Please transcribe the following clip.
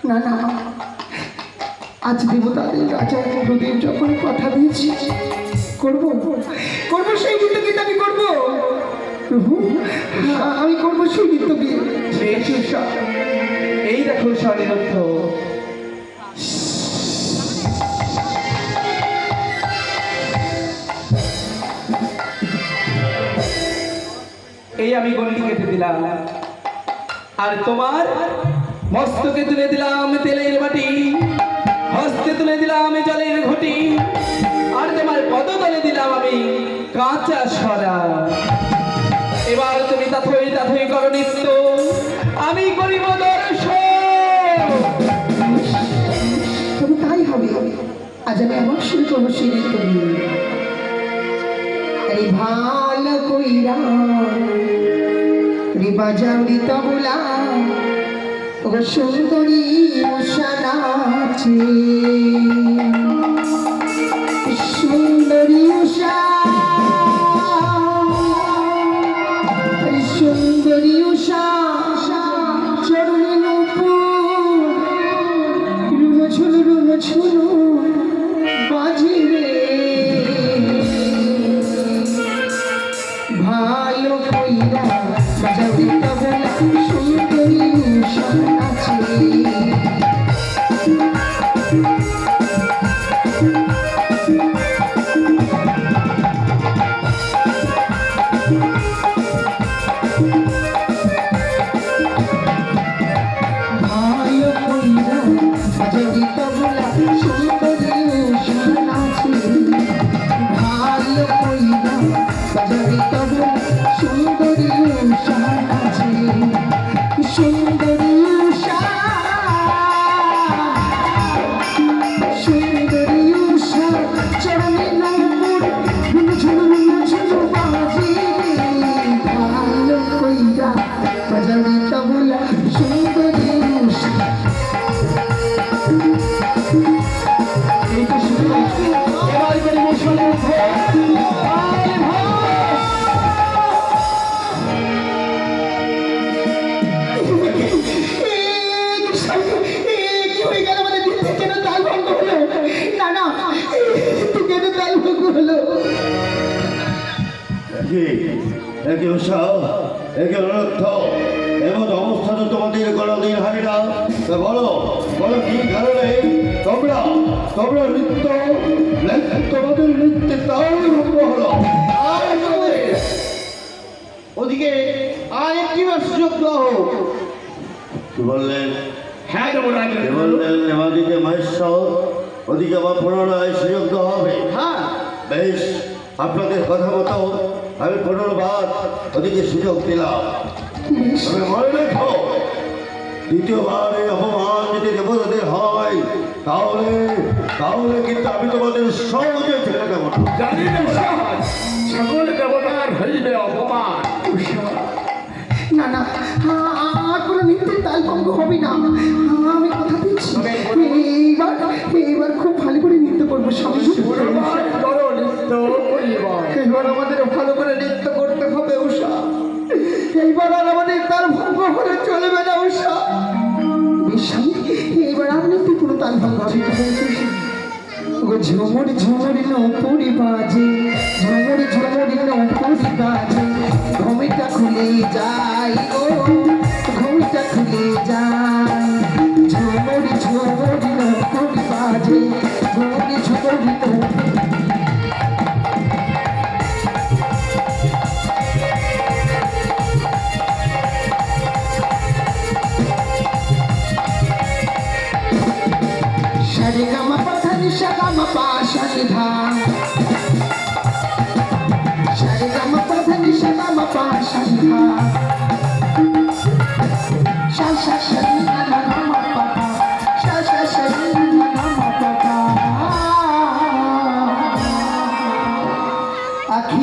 না না, আজ দেবতাদের রাজা ইন্দ্রদেব যখন কথা দিয়েছি করবো করবো সেই নৃত্য গীত আমি করবো প্রভু, আমি করবো সেই নৃত্য গীত। এই দেখো স্বনিরুদ্ধ, এই আমি গন্ডি কেটে দিলাম, আর তোমার মস্তকে তুলে দিলাম তেলের বাটি, হস্তে তুলে দিলাম জলের ঘটি, আর তোমার পদতলে দিলাম আমি কাঁচা সরা। এবার তুমি তাথই তাথই করো নৃত্য, আমি করিব দর্শন। তবে তাই হবে, আজ আমি আমার শুরু করবো সেই নৃত্য দিয়ে। আরে ভালো কইরা রে বাজাউরি তবলা, ও সুন্দরী উষা নাচে, সুন্দরী উষা, সুন্দরী উষা চরণে নূপুর, রুনো ঝুনো বাজে রে, ভালো কইরা বাজাউরি তবলা, সুন্দরী উষা নাচে। ভালো কইরা বাজাউরি তবলা, সুন্দরী উষা নাচে, ভালো কইরা বাজাউরি তবলা, সুন্দরী উষা নাচে, সুন্দরী উষা, সুন্দরী উষা চরণে নূপুর, রুনো ঝুনো বাজে রে, ভালো কইরা বাজাউরি তবলা, সুন্দরী উষা। এবার করিব স্বনিরুদ্ধ, আয় ভাই। কি হয়ে গেল আমাদের নৃত্যে? কেন তাল ভঙ্গ হলো? না না, কেন তাল ভঙ্গ হলো? একে উৎসাহ, একে অনুরোধ, এমন অবস্থা তো তোমাদের কোনোদিন হয় না। তা বলো বলো কি কারণে তোমরা তোমরা তোমাদের নৃত্যে তাল ভঙ্গ হলো? ওদিকে আর একটি সুযোগ দেওয়া হোক। কি বললেন? হ্যাঁ দেবরাজ, কি বললেন? এমাদিকে মহেশ্বর, ওদিকে আবার পুনরায় সুযোগ দেওয়া হবে। হ্যাঁ বেশ, আপনাদের কথা মতো আমি পুনর্বার ওদিকে সুযোগ দিলাম। তবে মনে রেখো, দ্বিতীয়বার এই অপমান যদি দেবতাদের হয়, তাহলে তাহলে কিন্তু আমি তোমাদের সহজে ছেড়ে দেবো না। জানি না সকল দেবতার হইবে অপমান। না না, আর কোনো নৃত্যের তাল ভঙ্গ হবে না, আমি কথা দিচ্ছি। এইবার খুব ভালো করে নৃত্য করবো সবাই। করো নৃত্য করিব। এবার আমাদের ভালো করে নৃত্য করতে হবে উষা, এইবার আর আমাদের তাল ভঙ্গ হলে চলবে না উষা। বেশ, এইবার আর নৃত্য কোনো তাল ভঙ্গ হবে না। ঝুমুর ঝুমুর নপুরি বাজে, ঝুমুর ঝুমুর নপুরি বাজে, ঘুমিটা খুলে যায় গো, ঘুমিটা খুলে যায়, ঝুমুর ঝুমুর নপুরি বাজে, ঝুমুর ঝুমুর নপুরি। সারে গামা পাথানি সাগামা পাশানি ধা, সারে গামা পাথানি সাগামা পাশানি ধা, সা সা সা